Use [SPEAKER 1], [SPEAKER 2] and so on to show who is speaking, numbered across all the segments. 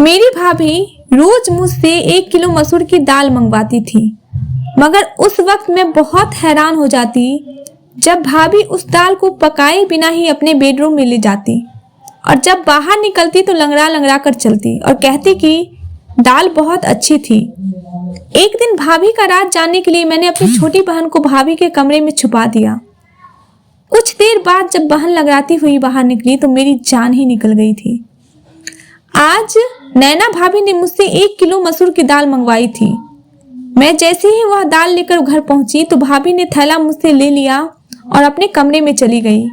[SPEAKER 1] मेरी भाभी रोज मुझसे 1 किलो मसूर की दाल मंगवाती थी, मगर उस वक्त मैं बहुत हैरान हो जाती जब भाभी उस दाल को पकाए बिना ही अपने बेडरूम में ले जाती और जब बाहर निकलती तो लंगड़ा लंगड़ा कर चलती और कहती कि दाल बहुत अच्छी थी। एक दिन भाभी का राज जानने के लिए मैंने अपनी छोटी बहन को भाभी के कमरे में छुपा दिया। कुछ देर बाद जब बहन लगड़ाती हुई बाहर निकली तो मेरी जान ही निकल गई थी। आज नैना भाभी ने मुझसे 1 किलो मसूर की दाल मंगवाई थी। मैं जैसे ही वह दाल लेकर घर पहुंची तो भाभी ने थैला मुझसे ले लिया और अपने कमरे में चली गई।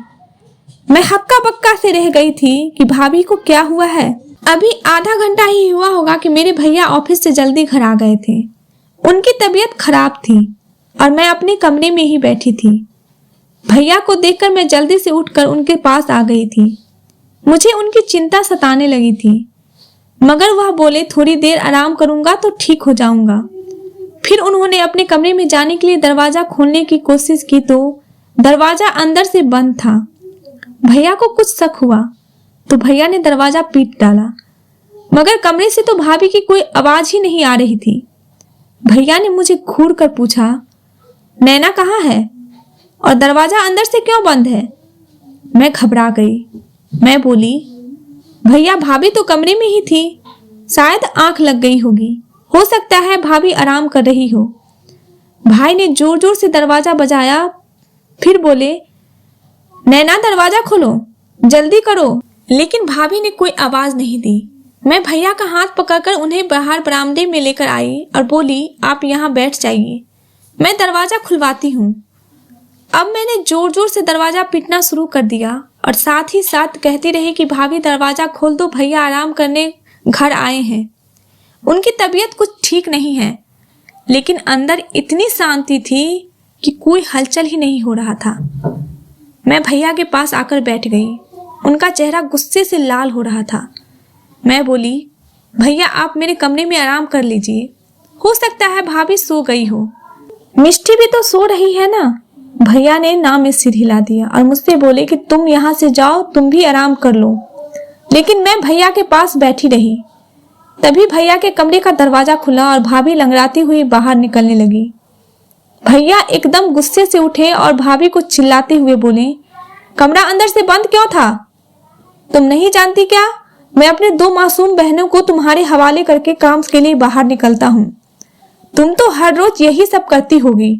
[SPEAKER 1] मैं हक्का बक्का से रह गई थी कि भाभी को क्या हुआ है। अभी आधा घंटा ही हुआ होगा कि मेरे भैया ऑफिस से जल्दी घर आ गए थे। उनकी तबीयत खराब थी और मैं अपने कमरे में ही बैठी थी। भैया को देखकर मैं जल्दी से उठकर उनके पास आ गई थी। मुझे उनकी चिंता सताने लगी थी, मगर वह बोले थोड़ी देर आराम करूंगा तो ठीक हो जाऊंगा। फिर उन्होंने अपने कमरे में जाने के लिए दरवाजा खोलने की कोशिश की तो दरवाजा अंदर से बंद था। भैया को कुछ शक हुआ तो भैया ने दरवाजा पीट डाला, मगर कमरे से तो भाभी की कोई आवाज ही नहीं आ रही थी। भैया ने मुझे घूर कर पूछा, नैना कहाँ है और दरवाजा अंदर से क्यों बंद है? मैं घबरा गई। मैं बोली, भैया भाभी तो कमरे में ही थी, शायद आंख लग गई होगी, हो सकता है भाभी आराम कर रही हो। भाई ने जोर जोर से दरवाजा बजाया, फिर बोले, नैना दरवाजा खोलो, जल्दी करो। लेकिन भाभी ने कोई आवाज नहीं दी। मैं भैया का हाथ पकड़कर उन्हें बाहर बरामदे में लेकर आई और बोली, आप यहाँ बैठ जाइए, मैं दरवाजा खुलवाती हूँ। अब मैंने जोर जोर से दरवाजा पीटना शुरू कर दिया और साथ ही साथ कहती रही कि भाभी दरवाजा खोल दो, भैया आराम करने घर आए हैं, उनकी तबीयत कुछ ठीक नहीं है। लेकिन अंदर इतनी शांति थी कि कोई हलचल ही नहीं हो रहा था। मैं भैया के पास आकर बैठ गई। उनका चेहरा गुस्से से लाल हो रहा था। मैं बोली, भैया आप मेरे कमरे में आराम कर लीजिए, हो सकता है भाभी सो गई हो। मिष्टी भी तो सो रही है ना। भैया ने ना में सिर हिला दिया और मुझसे बोले कि तुम यहाँ से जाओ, तुम भी आराम कर लो। लेकिन मैं भैया के पास बैठी रही। तभी भैया के कमरे का दरवाजा खुला और भाभी लंगड़ाती हुई बाहर निकलने लगी। भैया एकदम गुस्से से उठे और भाभी को चिल्लाते हुए बोले, कमरा अंदर से बंद क्यों था? तुम नहीं जानती क्या, मैं अपने 2 मासूम बहनों को तुम्हारे हवाले करके काम के लिए बाहर निकलता हूँ। तुम तो हर रोज यही सब करती होगी,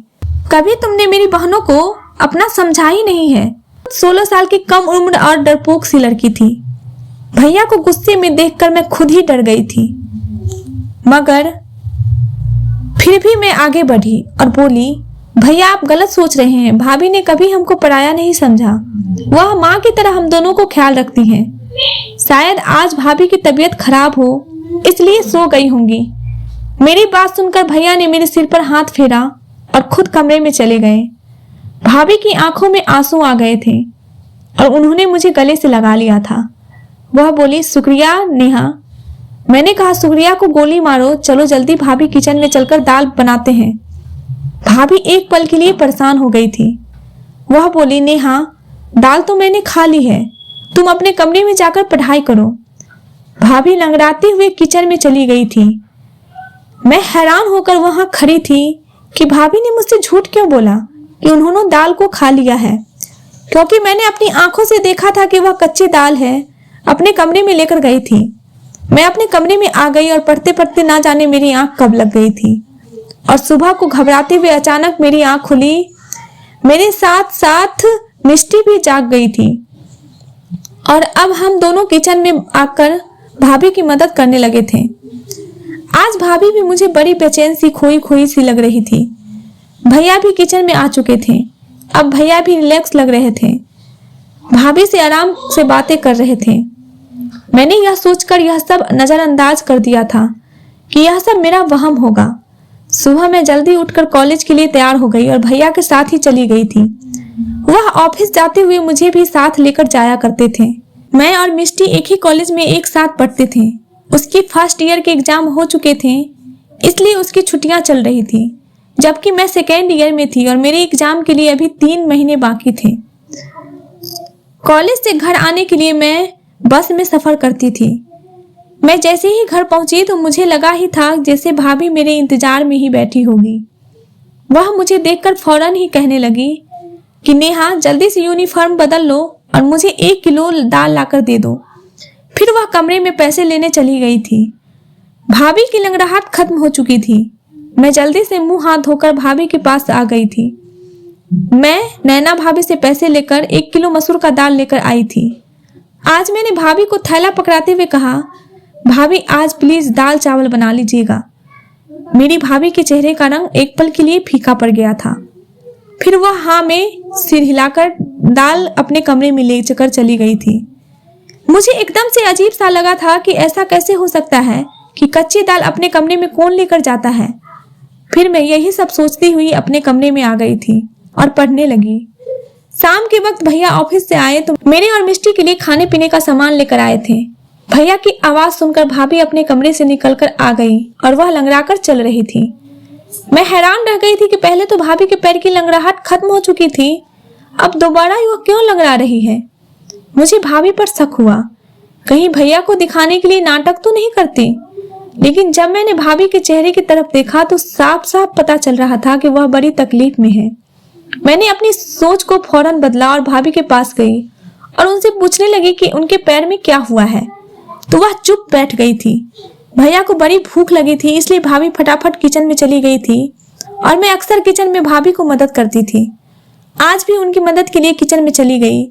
[SPEAKER 1] कभी तुमने मेरी बहनों को अपना समझा ही नहीं है। 16 साल की कम उम्र और डरपोक सी लड़की थी। भैया को गुस्से में देखकर मैं खुद ही डर गई थी, मगर फिर भी मैं आगे बढ़ी और बोली, भैया आप गलत सोच रहे हैं, भाभी ने कभी हमको पराया नहीं समझा, वह माँ की तरह हम दोनों को ख्याल रखती हैं। शायद आज भाभी की तबीयत खराब हो इसलिए सो गई होंगी। मेरी बात सुनकर भैया ने मेरे सिर पर हाथ फेरा और खुद कमरे में चले गए। भाभी की आंखों में आंसू आ गए थे और उन्होंने मुझे गले से लगा लिया था। वह बोली, शुक्रिया नेहा। मैंने कहा, शुक्रिया को गोली मारो, चलो जल्दी भाभी किचन में चलकर दाल बनाते हैं। भाभी एक पल के लिए परेशान हो गई थी। वह बोली, नेहा दाल तो मैंने खा ली है, तुम अपने कमरे में जाकर पढ़ाई करो। भाभी लंगड़ाते हुए किचन में चली गई थी। मैं हैरान होकर वहां खड़ी थी कि भाभी ने मुझसे झूठ क्यों बोला कि उन्होंने दाल को खा लिया है, क्योंकि मैंने अपनी आंखों से देखा था कि वह कच्ची दाल है अपने कमरे में लेकर गई थी। मैं अपने कमरे में आ गई और पढ़ते पढ़ते ना जाने मेरी आंख कब लग गई थी और सुबह को घबराते हुए अचानक मेरी आंख खुली। मेरे साथ साथ मिष्टी भी जाग गई थी और अब हम दोनों किचन में आकर भाभी की मदद करने लगे थे। आज भाभी भी मुझे बड़ी बेचैन सी खोई खोई सी लग रही थी। भैया भी किचन में आ चुके थे। अब भैया भी रिलैक्स लग रहे थे, भाभी से आराम से बातें कर रहे थे। मैंने यह सोचकर यह सब नजरअंदाज कर दिया था कि यह सब मेरा वहम होगा। सुबह मैं जल्दी उठकर कॉलेज के लिए तैयार हो गई और भैया के साथ ही चली गई थी। वह ऑफिस जाते हुए मुझे भी साथ लेकर जाया करते थे। मैं और मिष्टी एक ही कॉलेज में एक साथ पढ़ते थे। उसकी फर्स्ट ईयर के एग्जाम हो चुके थे, इसलिए उसकी छुट्टियां चल रही थी, जबकि मैं सेकेंड ईयर में थी और मेरे एग्जाम के लिए अभी 3 महीने बाकी थे। कॉलेज से घर आने के लिए मैं बस में सफर करती थी। मैं जैसे ही घर पहुंची तो मुझे लगा ही था जैसे भाभी मेरे इंतजार में ही बैठी होगी। वह मुझे देखकर फौरन ही कहने लगी कि नेहा जल्दी से यूनिफॉर्म बदल लो और मुझे 1 किलो दाल लाकर दे दो। फिर वह कमरे में पैसे लेने चली गई थी। भाभी की लंगड़ाहट खत्म हो चुकी थी। मैं जल्दी से मुंह हाथ धोकर भाभी के पास आ गई थी। मैं नैना भाभी से पैसे लेकर 1 किलो मसूर का दाल लेकर आई थी। आज मैंने भाभी को थैला पकड़ाते हुए कहा, भाभी आज प्लीज दाल चावल बना लीजिएगा। मेरी भाभी के चेहरे का रंग एक पल के लिए फीका पड़ गया था। फिर वह हाँ में सिर हिलाकर दाल अपने कमरे में ले चकर चली गई थी। मुझे एकदम से अजीब सा लगा था कि ऐसा कैसे हो सकता है कि कच्ची दाल अपने कमरे में कौन लेकर जाता है। फिर मैं यही सब सोचती हुई अपने कमरे में आ गई थी और पढ़ने लगी। शाम के वक्त भैया ऑफिस से आए तो मेरे और मिष्टी के लिए खाने पीने का सामान लेकर आए थे। भैया की आवाज सुनकर भाभी अपने कमरे से निकलकर आ गई और वह लंगड़ाकर चल रही थी। मैं हैरान रह गई थी कि पहले तो भाभी के पैर की लंगड़ाहट खत्म हो चुकी थी, अब दोबारा वह क्यों लंगड़ा रही है। मुझे भाभी पर शक हुआ, कहीं भैया को दिखाने के लिए नाटक तो नहीं करती। लेकिन जब मैंने भाभी के चेहरे की तरफ देखा तो साफ साफ पता चल रहा था कि वह बड़ी तकलीफ में है। मैंने अपनी सोच को फौरन बदला और भाभी के पास गई और उनसे पूछने लगी कि उनके पैर में क्या हुआ है, तो वह चुप बैठ गई थी। भैया को बड़ी भूख लगी थी, इसलिए भाभी फटाफट किचन में चली गई थी और मैं अक्सर किचन में भाभी को मदद करती थी। आज भी उनकी मदद के लिए किचन में चली गई।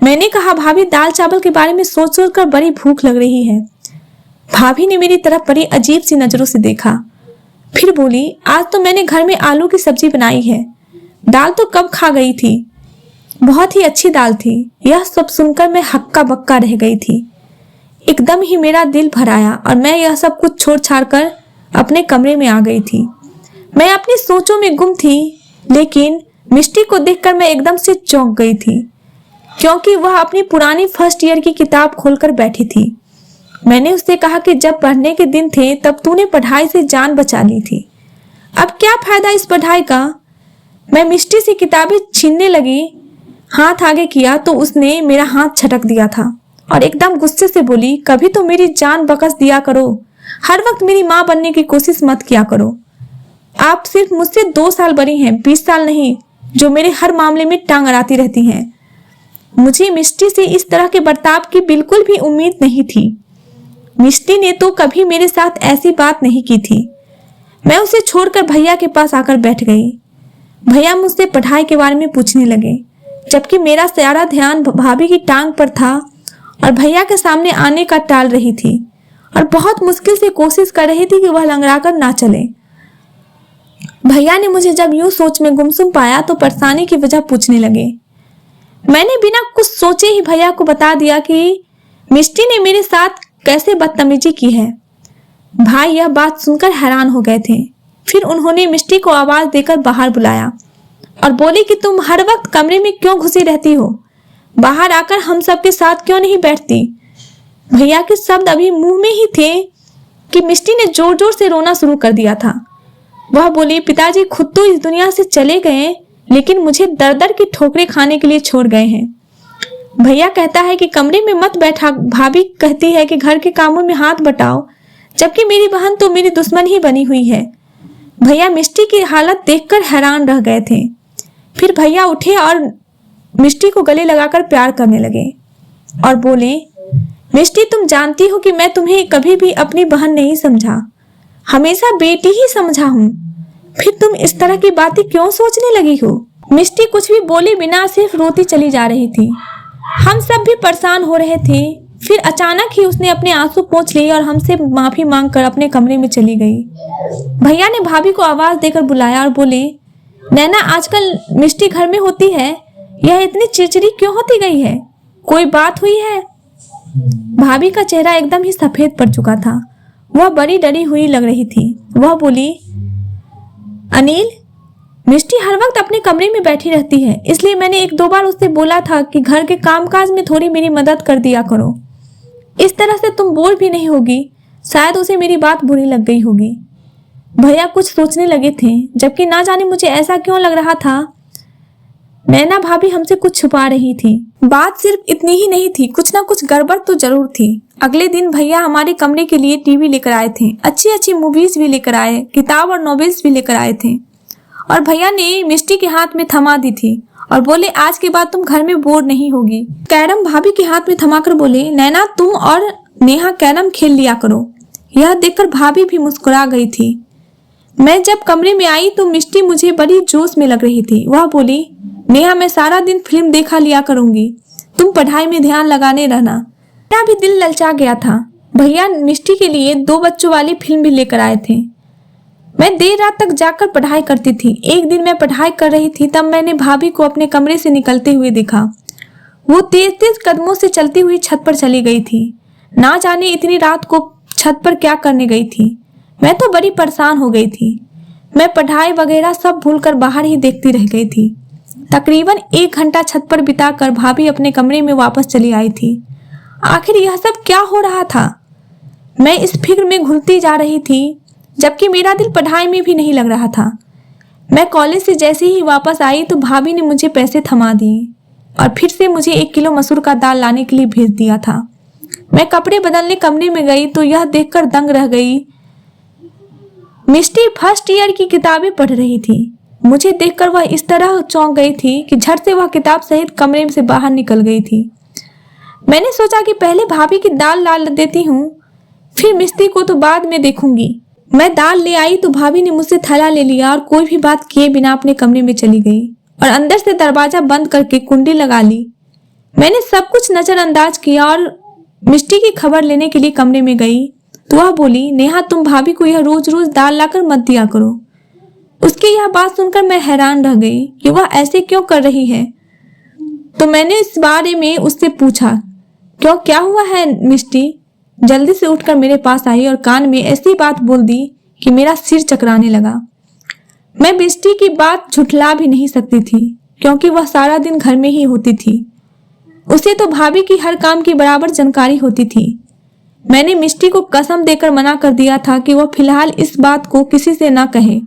[SPEAKER 1] मैंने कहा, भाभी दाल चावल के बारे में सोच सोच कर बड़ी भूख लग रही है। भाभी ने मेरी तरफ बड़ी अजीब सी नजरों से देखा। फिर बोली, आज तो मैंने घर में आलू की सब्जी बनाई है, दाल तो कब खा गई थी, बहुत ही अच्छी दाल थी। यह सब सुनकर मैं हक्का बक्का रह गई थी। एकदम ही मेरा दिल भर आया और मैं यह सब कुछ छोड़ छाड़ कर अपने कमरे में आ गई थी। मैं अपनी सोचों में गुम थी, लेकिन मिष्टी को देखकर मैं एकदम से चौंक गई थी, क्योंकि वह अपनी पुरानी फर्स्ट ईयर की किताब खोलकर बैठी थी। मैंने उससे कहा कि जब पढ़ने के दिन थे तब तूने पढ़ाई से जान बचा ली थी, अब क्या फायदा इस पढ़ाई का। मैं मिष्टी से किताबें छीनने लगी, हाथ आगे किया तो उसने मेरा हाथ झटक दिया था और एकदम गुस्से से बोली, कभी तो मेरी जान बकस दिया करो, हर वक्त मेरी माँ बनने की कोशिश मत किया करो। आप सिर्फ मुझसे 2 साल बड़ी हैं, 20 साल नहीं, जो मेरे हर मामले में टांग अड़ाती रहती हैं। मुझे मिष्टी से इस तरह के बर्ताव की बिल्कुल भी उम्मीद नहीं थी। मिष्टी ने तो कभी मेरे साथ ऐसी बात नहीं की थी। मैं उसे छोड़कर भैया के पास आकर बैठ गई। भैया मुझसे पढ़ाई के बारे में पूछने लगे, जबकि मेरा सारा ध्यान भाभी की टांग पर था और भैया के सामने आने का टाल रही थी और बहुत मुश्किल से कोशिश कर रही थी कि वह लंगड़ाकर ना चले। भैया ने मुझे जब यूं सोच में गुमसुम पाया तो परेशानी की वजह पूछने लगे। मैंने बिना कुछ सोचे ही भैया को बता दिया कि मिष्टी ने मेरे साथ कैसे बदतमीजी की है। भाई यह बात सुनकर हैरान हो गए थे। फिर उन्होंने मिष्टी को आवाज देकर बाहर बुलाया और बोली कि तुम हर वक्त कमरे में क्यों घुसी रहती हो, बाहर आकर हम सबके साथ क्यों नहीं बैठती। भैया के शब्द अभी मुंह में ही थे कि मिष्टी ने जोर जोर से रोना शुरू कर दिया था। वह बोली, पिताजी खुद तो इस दुनिया से चले गए, लेकिन मुझे दर दर की ठोकरें खाने के लिए छोड़ गए हैं। भैया कहता है कि कमरे में मत बैठा, भाभी कहती है कि घर के कामों में हाथ बटाओ, जबकि मेरी बहन तो मेरी दुश्मन ही बनी हुई है। भैया मिष्टी की हालत देखकर हैरान रह गए थे। फिर भैया उठे और मिष्टी को गले लगाकर प्यार करने लगे और बोले, मिष्टी तुम जानती हो कि मैं तुम्हें कभी भी अपनी बहन नहीं समझा, हमेशा बेटी ही समझा हूँ। फिर तुम इस तरह की बातें क्यों सोचने लगी हो। मिष्टी कुछ भी बोले बिना सिर्फ रोती चली जा रही थी। हम सब भी परेशान हो रहे थे। फिर अचानक ही उसने अपने आंसू पोंछ लिए और हमसे माफी मांगकर अपने कमरे में चली गई। भैया ने भाभी को आवाज देकर बुलाया और बोले, नैना आजकल मिष्टी घर में होती है, यह इतनी चिड़चिड़ी क्यों होती गई है, कोई बात हुई है। भाभी का चेहरा एकदम ही सफेद पड़ चुका था, वह बड़ी डरी हुई लग रही थी। वह बोली, अनिल मिष्टी हर वक्त अपने कमरे में बैठी रहती है, इसलिए मैंने 1-2 बार उससे बोला था कि घर के कामकाज में थोड़ी मेरी मदद कर दिया करो। इस तरह से तुम बोर भी नहीं होगी, शायद उसे मेरी बात बुरी लग गई होगी। भैया कुछ सोचने लगे थे, जबकि ना जाने मुझे ऐसा क्यों लग रहा था। नैना भाभी हमसे कुछ छुपा रही थी। बात सिर्फ इतनी ही नहीं थी, कुछ ना कुछ गड़बड़ तो जरूर थी। अगले दिन भैया हमारे कमरे के लिए टीवी लेकर आए थे, अच्छी अच्छी मूवीज भी लेकर आए, किताब और नॉवेल्स भी लेकर आए थे। और भैया ने मिष्टी के हाथ में थमा दी थी और बोले आज के बाद तुम घर में बोर नहीं होगी। कैरम भाभी के हाथ में थमाकर बोले नैना तुम और नेहा कैरम खेल लिया करो। यह देखकर भाभी भी मुस्कुरा गई थी। मैं जब कमरे में आई तो मिष्टी मुझे बड़ी जोश में लग रही थी। वह बोली नेहा मैं सारा दिन फिल्म देखा लिया करूंगी, तुम पढ़ाई में ध्यान लगाने रहना। मेरा भी दिल ललचा गया था। भैया मिष्टी के लिए 2 बच्चों वाली फिल्म भी लेकर आए थे। मैं देर रात तक जाकर पढ़ाई करती थी। एक दिन मैं पढ़ाई कर रही थी तब मैंने भाभी को अपने कमरे से निकलते हुए देखा। वो तेज तेज कदमों से चलती हुई छत पर चली गई थी। ना जाने इतनी रात को छत पर क्या करने गई थी। मैं तो बड़ी परेशान हो गई थी। मैं पढ़ाई वगैरह सब भूलकर बाहर ही देखती रह गई थी। तकरीबन 1 घंटा छत पर बिताकर भाभी अपने कमरे में वापस चली आई थी। आखिर यह सब क्या हो रहा था? मैं इस फिक्र में घुलती जा रही थी जबकि मेरा दिल पढ़ाई में भी नहीं लग रहा था। मैं कॉलेज से जैसे ही वापस आई तो भाभी ने मुझे पैसे थमा दिए और फिर से मुझे 1 किलो मसूर का दाल लाने के लिए भेज दिया था। मैं कपड़े बदलने कमरे में गई तो यह देखकर दंग रह गई। मिष्टी फर्स्ट ईयर की किताबें पढ़ रही थी। मुझे देखकर वह इस तरह चौंक गई थी कि झट से वह किताब सहित कमरे से बाहर निकल गई थी। मैंने सोचा कि पहले भाभी की दाल ला देती हूँ, फिर मिष्टी को तो बाद में देखूंगी। मैं दाल ले आई तो भाभी ने मुझसे थैला ले लिया और कोई भी बात किए बिना अपने कमरे में चली गई और अंदर से दरवाजा बंद करके कुंडी लगा ली। मैंने सब कुछ नजरअंदाज किया और मिष्टी की खबर लेने के लिए कमरे में गई तो वह बोली नेहा तुम भाभी को यह रोज रोज दाल लाकर मत दिया करो। उसकी यह बात सुनकर मैं हैरान रह गई कि वह ऐसे क्यों कर रही है। तो मैंने इस बारे में उससे पूछा क्यों क्या हुआ है मिष्टी। जल्दी से उठकर मेरे पास आई और कान में ऐसी बात बोल दी कि मेरा सिर चकराने लगा। मैं मिष्टी की बात झुठला भी नहीं सकती थी क्योंकि वह सारा दिन घर में ही होती थी। उसे तो भाभी की हर काम की बराबर जानकारी होती थी। मैंने मिष्टी को कसम देकर मना कर दिया था कि वह फिलहाल इस बात को किसी से ना कहे।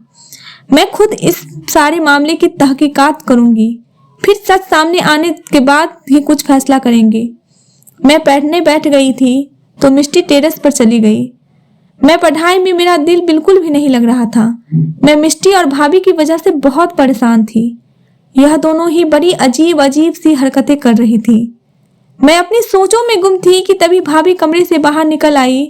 [SPEAKER 1] मैं खुद इस सारे मामले की तहकीकात करूंगी, फिर सच सामने आने के बाद ही कुछ फैसला करेंगे। मैं पढ़ने बैठ गई थी तो मिष्टी टेरेस पर चली गई। मैं पढ़ाई में मेरा दिल बिल्कुल भी नहीं लग रहा था। मैं मिष्टी और भाभी की वजह से बहुत परेशान थी। यह दोनों ही बड़ी अजीब अजीब सी हरकतें कर रही थी। मैं अपनी सोचों में गुम थी कि तभी भाभी कमरे से बाहर निकल आई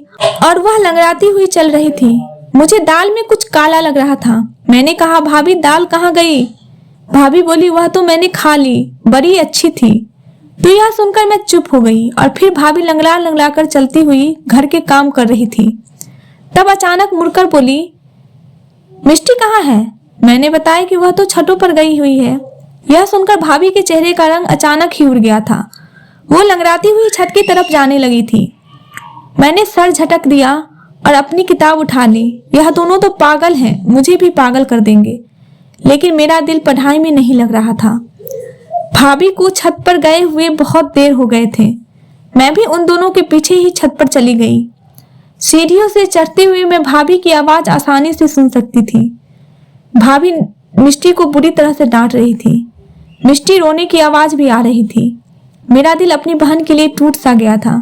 [SPEAKER 1] और वह लंगड़ाती हुई चल रही थी। मुझे दाल में कुछ काला लग रहा था। मैंने कहा भाभी दाल कहाँ गई? भाभी बोली वह तो मैंने खा ली, बड़ी अच्छी थी। तो यह सुनकर मैं चुप हो गई और फिर भाभी लंगड़ा लंगड़ा कर चलती हुई घर के काम कर रही थी। तब अचानक मुड़कर बोली मिष्टी कहाँ है? मैंने बताया कि वह तो छतों पर गई हुई है। यह सुनकर भाभी के चेहरे का रंग अचानक ही उड़ गया था। वो लंगड़ाती हुई छत की तरफ जाने लगी थी। मैंने सर झटक दिया और अपनी किताब उठा ली। यह दोनों तो पागल हैं, मुझे भी पागल कर देंगे। लेकिन मेरा दिल पढ़ाई में नहीं लग रहा था। भाभी को छत पर गए हुए बहुत देर हो गए थे। मैं भी उन दोनों के पीछे ही छत पर चली गई। सीढ़ियों से चढ़ते हुए मैं भाभी की आवाज आसानी से सुन सकती थी। भाभी मिष्टी को बुरी तरह से डांट रही थी। मिष्टी रोने की आवाज भी आ रही थी। मेरा दिल अपनी बहन के लिए टूट सा गया था।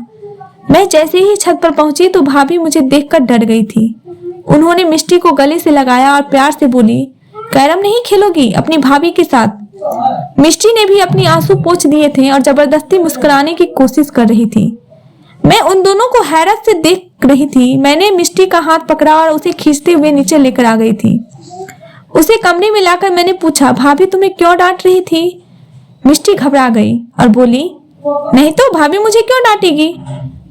[SPEAKER 1] मैं जैसे ही छत पर पहुंची तो भाभी मुझे देखकर डर गई थी। उन्होंने मिष्टी को गले से लगाया और प्यार से बोली कैरम नहीं खेलोगी अपनी भाभी के साथ? मिष्टी ने भी अपनी आंसू पोंछ दिए थे और जबरदस्ती मुस्कुराने की कोशिश कर रही थी। मैं उन दोनों को हैरत से देख रही थी। मैंने मिष्टी का हाथ पकड़ा और उसे खींचते हुए नीचे लेकर आ गई थी। उसे कमरे में लाकर मैंने पूछा भाभी तुम्हें क्यों डांट रही थी? मिष्टी घबरा गई और बोली नहीं तो भाभी मुझे क्यों डांटेगी,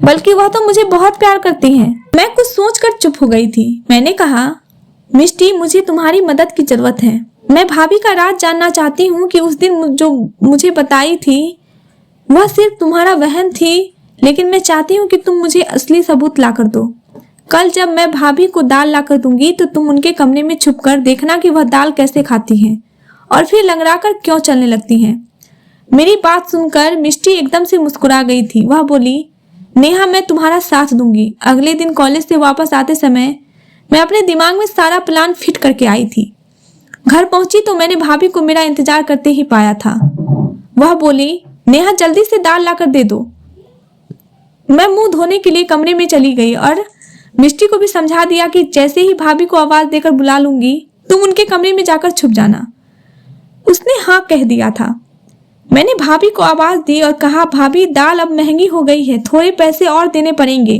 [SPEAKER 1] बल्कि वह तो मुझे बहुत प्यार करती है। मैं कुछ सोचकर चुप हो गई थी। मैंने कहा मिष्टी मुझे तुम्हारी मदद की जरूरत है। मैं भाभी का राज जानना चाहती हूँ कि उस दिन जो मुझे बताई थी वह सिर्फ तुम्हारा वहम थी, लेकिन मैं चाहती हूँ कि तुम मुझे असली सबूत लाकर दो। कल जब मैं भाभी को दाल लाकर दूंगी तो तुम उनके कमरे में छुपकर देखना कि वह दाल कैसे खाती हैं और फिर लंगड़ाकर क्यों चलने लगती हैं। मेरी बात सुनकर मिष्टी एकदम से मुस्कुरा गई थी। वह बोली नेहा मैं तुम्हारा साथ दूंगी। अगले दिन कॉलेज से वापस आते समय मैं अपने दिमाग में सारा प्लान फिट करके आई थी। घर पहुंची तो मैंने भाभी को मेरा इंतजार करते ही पाया था। वह बोली, नेहा जल्दी से दाल लाकर दे दो। मैं मुंह धोने के लिए कमरे में चली गई और मिष्टी को भी समझा दिया कि जैसे ही भाभी को आवाज देकर बुला लूंगी तुम उनके कमरे में जाकर छुप जाना। उसने हाँ कह दिया था। मैंने भाभी को आवाज दी और कहा, भाभी दाल अब महंगी हो गई है, थोड़े पैसे और देने पड़ेंगे।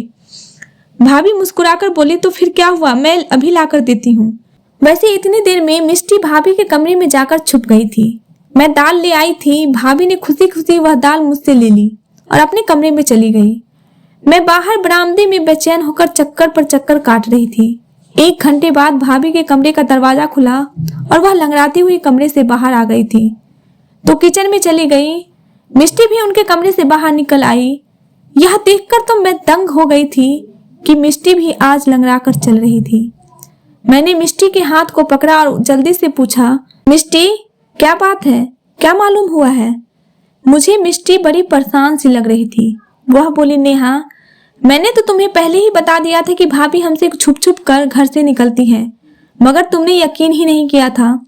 [SPEAKER 1] भाभी मुस्कुराकर बोली, तो फिर क्या हुआ, मैं अभी लाकर देती हूँ। वैसे इतनी देर में मिष्टी भाभी के कमरे में जाकर छुप गई थी। मैं दाल ले आई थी। भाभी ने खुशी खुशी वह दाल मुझसे ले ली और अपने कमरे में चली गई। मैं बाहर बरामदे में बेचैन होकर चक्कर पर चक्कर काट रही थी। 1 घंटे बाद भाभी के कमरे का दरवाजा खुला और वह लंगड़ाती हुई कमरे से बाहर आ गई थी तो किचन में चली गई। मिष्टी भी उनके कमरे से बाहर निकल आई। यह देखकर तो मैं दंग हो गई थी कि मिष्टी भी आज लंगड़ा कर चल रही थी। मैंने मिष्टी के हाथ को पकड़ा और जल्दी से पूछा, मिष्टी क्या बात है, क्या मालूम हुआ है? मुझे मिष्टी बड़ी परेशान सी लग रही थी। वह बोली, नेहा मैंने तो तुम्हें पहले ही बता दिया था कि भाभी हमसे छुप छुप कर घर से निकलती है, मगर तुमने यकीन ही नहीं किया था।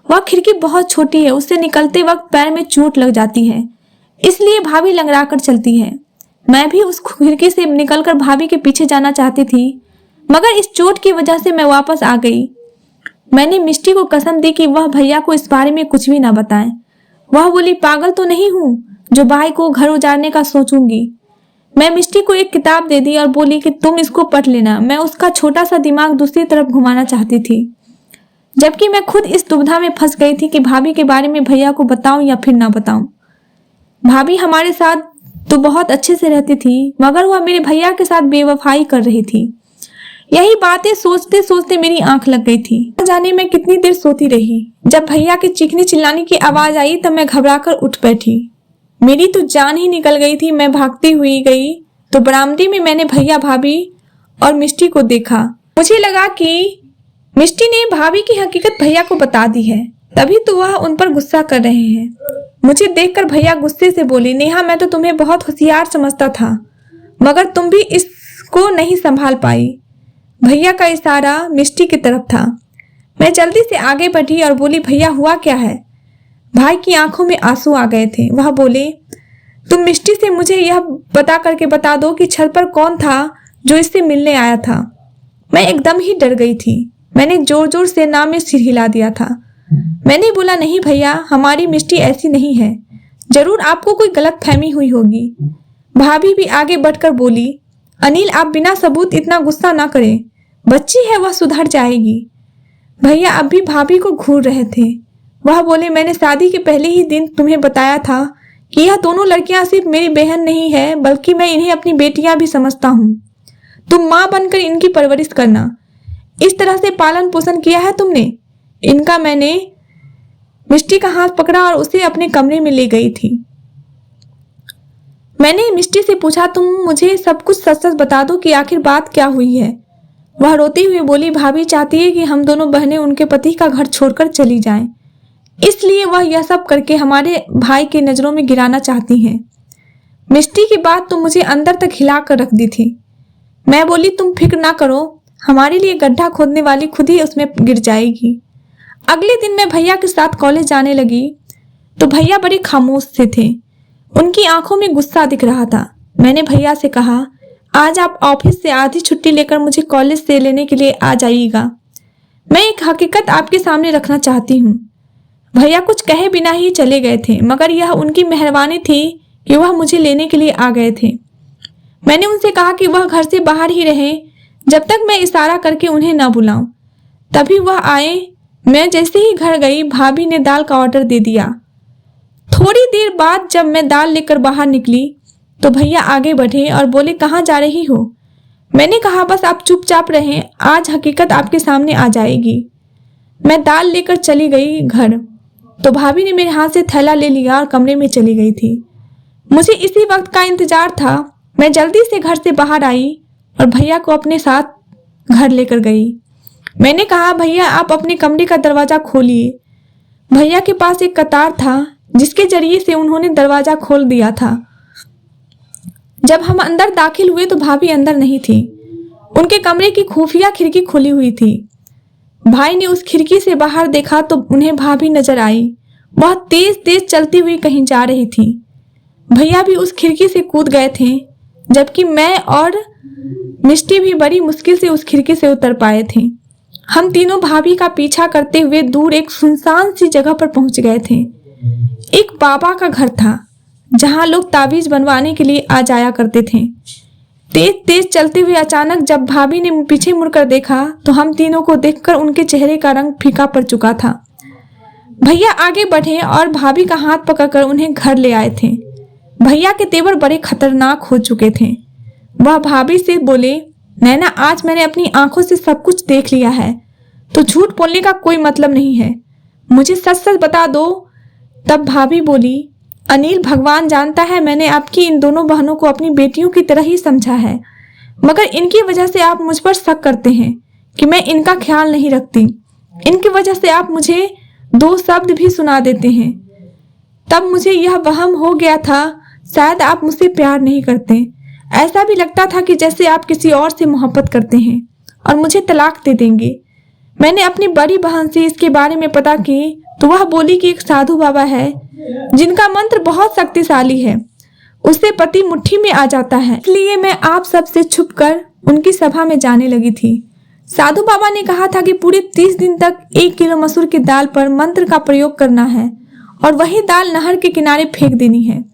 [SPEAKER 1] वह खिड़की बहुत छोटी है, उससे निकलते वक्त पैर में चोट लग जाती है, इसलिए भाभी लंगड़ा कर चलती है। मैं भी उस खिड़की से निकलकर भाभी के पीछे जाना चाहती थी, मगर इस चोट की वजह से मैं वापस आ गई। मैंने मिष्टी को कसम दी कि वह भैया को इस बारे में कुछ भी ना बताएं। वह बोली, पागल तो नहीं हूं जो भाई को घर उजाड़ने का सोचूंगी। मैं मिष्टी को एक किताब दे दी और बोली कि तुम इसको पढ़ लेना। मैं उसका छोटा सा दिमाग दूसरी तरफ घुमाना चाहती थी, जबकि मैं खुद इस दुविधा में फंस गई थी कि भाभी के बारे में भैया को बताऊं या फिर ना बताऊं। भाभी हमारे साथ तो बहुत अच्छे से रहती थी, मगर वह मेरे भैया के साथ बेवफाई कर रही थी। यही बातें सोचते सोचते मेरी आंख लग गई थी। न जाने मैं कितनी देर सोती रही। जब भैया के चीखने चिल्लाने की आवाज आई तब मैं घबराकर उठ बैठी। मेरी तो जान ही निकल गई थी। मैं भागती हुई गई तो बरामदे में मैंने भैया, भाभी और मिष्टी को देखा। मुझे लगा कि मिष्टी ने भाभी की हकीकत भैया को बता दी है, तभी तो वह उन पर गुस्सा कर रहे हैं। मुझे देखकर भैया गुस्से से बोली, नेहा मैं तो तुम्हें बहुत होशियार समझता था, मगर तुम भी इसको नहीं संभाल पाई। भैया का इशारा मिष्टी की तरफ था। मैं जल्दी से आगे बढ़ी और बोली, भैया हुआ क्या है? भाई की आंखों में आंसू आ गए थे। वह बोले, तुम मिष्टी से मुझे यह बता दो कि छत पर कौन था जो इससे मिलने आया था। मैं एकदम ही डर गई थी। मैंने जोर जोर से ना में सिर हिला दिया था। मैंने बोला, नहीं भैया, हमारी मिष्टी ऐसी नहीं है, जरूर आपको कोई गलत फहमी हुई होगी। भाभी भी आगे बढ़कर बोली, अनिल आप बिना सबूत इतना गुस्सा ना करें, बच्ची है वह सुधर जाएगी। भैया अब भी भाभी को घूर रहे थे। वह बोले, मैंने शादी के पहले ही दिन तुम्हें बताया था कि यह दोनों लड़कियां सिर्फ मेरी बहन नहीं है, बल्कि मैं इन्हें अपनी बेटियां भी समझता हूँ। तुम माँ बनकर इनकी परवरिश करना। इस तरह से पालन पोषण किया है तुमने इनका। मैंने मिष्टी का हाथ पकड़ा और उसे अपने कमरे में ले गई थी। मैंने मिष्टी से पूछा, तुम मुझे सब कुछ सच सच बता दो कि आखिर बात क्या हुई है। वह रोती हुई बोली, भाभी चाहती है कि हम दोनों बहनें उनके पति का घर छोड़कर चली जाएं, इसलिए वह यह सब करके हमारे भाई की नजरों में गिराना चाहती हैं। मिष्टी की बात तो मुझे अंदर तक हिला कर रख दी थी। मैं बोली, तुम फिक्र ना करो, हमारे लिए गड्ढा खोदने वाली खुद ही उसमें गिर जाएगी। अगले दिन मैं भैया के साथ कॉलेज जाने लगी तो भैया बड़े खामोश से थे। उनकी आंखों में गुस्सा दिख रहा था। मैंने भैया से कहा, आज आप ऑफिस से आधी छुट्टी लेकर मुझे कॉलेज से लेने के लिए आ जाइएगा। मैं एक हकीकत आपके सामने रखना चाहती हूँ। भैया कुछ कहे बिना ही चले गए थे, मगर यह उनकी मेहरबानी थी कि वह मुझे लेने के लिए आ गए थे। मैंने उनसे कहा कि वह घर से बाहर ही रहें जब तक मैं इशारा करके उन्हें ना बुलाऊं। तभी वह आए। मैं जैसे ही घर गई, भाभी ने दाल का ऑर्डर दे दिया। थोड़ी देर बाद जब मैं दाल लेकर बाहर निकली तो भैया आगे बढ़े और बोले, कहाँ जा रही हो? मैंने कहा, बस आप चुपचाप रहें, आज हकीकत आपके सामने आ जाएगी। मैं दाल लेकर चली गई घर तो भाभी ने मेरे हाथ से थैला ले लिया और कमरे में चली गई थी। मुझे इसी वक्त का इंतजार था। मैं जल्दी से घर से बाहर आई और भैया को अपने साथ घर लेकर गई। मैंने कहा, भैया आप अपने कमरे का दरवाजा खोलिए। भैया के पास एक कतार था जिसके जरिए से उन्होंने दरवाजा खोल दिया था। जब हम अंदर दाखिल हुए तो भाभी अंदर नहीं थी। उनके कमरे की खुफिया खिड़की खुली हुई थी। भाई ने उस खिड़की से बाहर देखा तो उन्हें भाभी नजर आई। वह तेज तेज चलती हुई कहीं जा रही थी। भैया भी उस खिड़की से कूद गए थे, जबकि मैं और मिष्टी भी बड़ी मुश्किल से उस खिड़की से उतर पाए थे। हम तीनों भाभी का पीछा करते हुए दूर एक सुनसान सी जगह पर पहुंच गए थे। एक बाबा का घर था जहां लोग ताबीज बनवाने के लिए आ जाया करते थे। तेज तेज चलते हुए अचानक जब भाभी ने पीछे मुड़कर देखा तो हम तीनों को देखकर उनके चेहरे का रंग फीका पड़ चुका था। भैया आगे बढ़े और भाभी का हाथ पकड़कर उन्हें घर ले आए थे। भैया के तेवर बड़े खतरनाक हो चुके थे। वह भाभी से बोले, नैना आज मैंने अपनी आंखों से सब कुछ देख लिया है, तो झूठ बोलने का कोई मतलब नहीं है, मुझे सच सच बता दो। तब भाभी बोली, अनिल भगवान जानता है मैंने आपकी इन दोनों बहनों को अपनी बेटियों की तरह ही समझा है, मगर इनकी वजह से आप मुझ पर शक करते हैं कि मैं इनका ख्याल नहीं रखती। इनकी वजह से आप मुझे 2 शब्द भी सुना देते हैं। तब मुझे यह वहम हो गया था शायद आप मुझसे प्यार नहीं करते। ऐसा भी लगता था कि जैसे आप किसी और से मोहब्बत करते हैं और मुझे तलाक दे देंगे। मैंने अपनी बड़ी बहन से इसके बारे में पता की तो वह बोली कि एक साधु बाबा है जिनका मंत्र बहुत शक्तिशाली है, उससे पति मुट्ठी में आ जाता है। इसलिए मैं आप सबसे छुपकर उनकी सभा में जाने लगी थी। साधु बाबा ने कहा था कि पूरे 30 दिन तक 1 किलो मसूर की दाल पर मंत्र का प्रयोग करना है और वही दाल नहर के किनारे फेंक देनी है।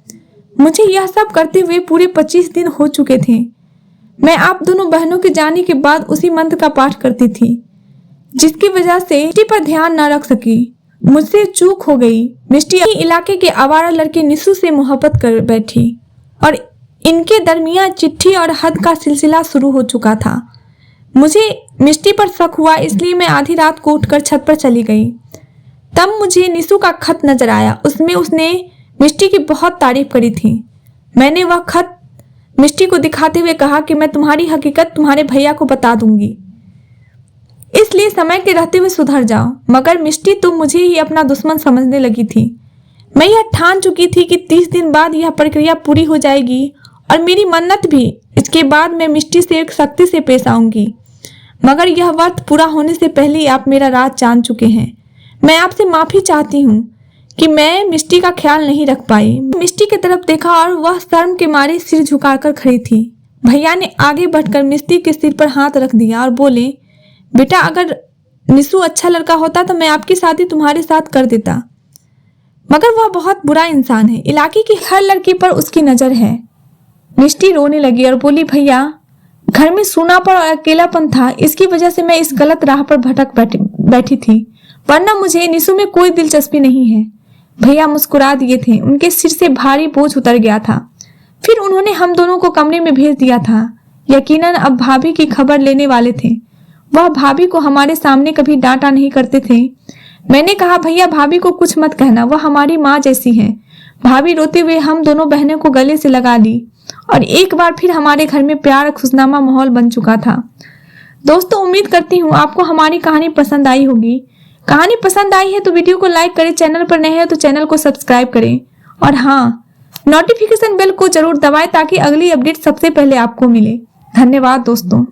[SPEAKER 1] मुझे यह सब करते हुए पूरे 25 दिन हो चुके थे। मैं आप दोनों बहनों के जाने के बाद उसी मंत्र का पाठ करती थी, जिसकी वजह से मिष्टी पर ध्यान न रख सकी। मुझसे चूक हो गई। मिष्टी इलाके के आवारा लड़के निशु से मोहब्बत कर बैठी और इनके दरमियान चिट्ठी और हद का सिलसिला शुरू हो चुका था। मुझे मिष्टी पर शक हुआ, इसलिए मैं आधी रात को उठकर छत पर चली गई। तब मुझे निशु का खत नजर आया। उसमें उसने मिष्टी की बहुत तारीफ करी थी। मैंने वह खत मिष्टी को दिखाते हुए कहा कि मैं तुम्हारी हकीकत तुम्हारे भैया को बता दूंगी, इसलिए समय के रहते हुए सुधर जाओ। मगर मिष्टी तो मुझे ही अपना दुश्मन समझने लगी थी। मैं यह ठान चुकी थी कि 30 दिन बाद यह प्रक्रिया पूरी हो जाएगी और मेरी मन्नत भी। इसके बाद मैं मिष्टी से एक सख्ती से पेश आऊंगी, मगर यह वक्त पूरा होने से पहले ही आप मेरा राज जान चुके हैं। मैं आपसे माफी चाहती हूँ कि मैं मिष्टी का ख्याल नहीं रख पाई। मिष्टी की तरफ देखा और वह शर्म के मारे सिर झुकाकर खड़ी थी। भैया ने आगे बढ़कर मिष्टी के सिर पर हाथ रख दिया और बोले, बेटा अगर निशु अच्छा लड़का होता तो मैं आपकी शादी तुम्हारे साथ कर देता, मगर वह बहुत बुरा इंसान है। इलाके की हर लड़की पर उसकी नजर है। मिष्टी रोने लगी और बोली, भैया घर में सूनापन और अकेलापन था, इसकी वजह से मैं इस गलत राह पर भटक बैठी थी, वरना मुझे निशु में कोई दिलचस्पी नहीं है। भैया मुस्कुरा दिए थे। उनके सिर से भारी बोझ उतर गया था। फिर उन्होंने हम दोनों को कमरे में भेज दिया था। यकीनन अब भाभी की खबर लेने वाले थे। वह भाभी को हमारे सामने कभी डांटा नहीं करते थे। मैंने कहा, भैया भाभी को कुछ मत कहना, वह हमारी माँ जैसी है। भाभी रोते हुए हम दोनों बहनों को गले से लगा ली और एक बार फिर हमारे घर में प्यार और खुशनुमा माहौल बन चुका था। दोस्तों, उम्मीद करती हूँ आपको हमारी कहानी पसंद आई होगी। कहानी पसंद आई है तो वीडियो को लाइक करें, चैनल पर नए हैं तो चैनल को सब्सक्राइब करें और हाँ, नोटिफिकेशन बेल को जरूर दबाएं ताकि अगली अपडेट सबसे पहले आपको मिले। धन्यवाद दोस्तों।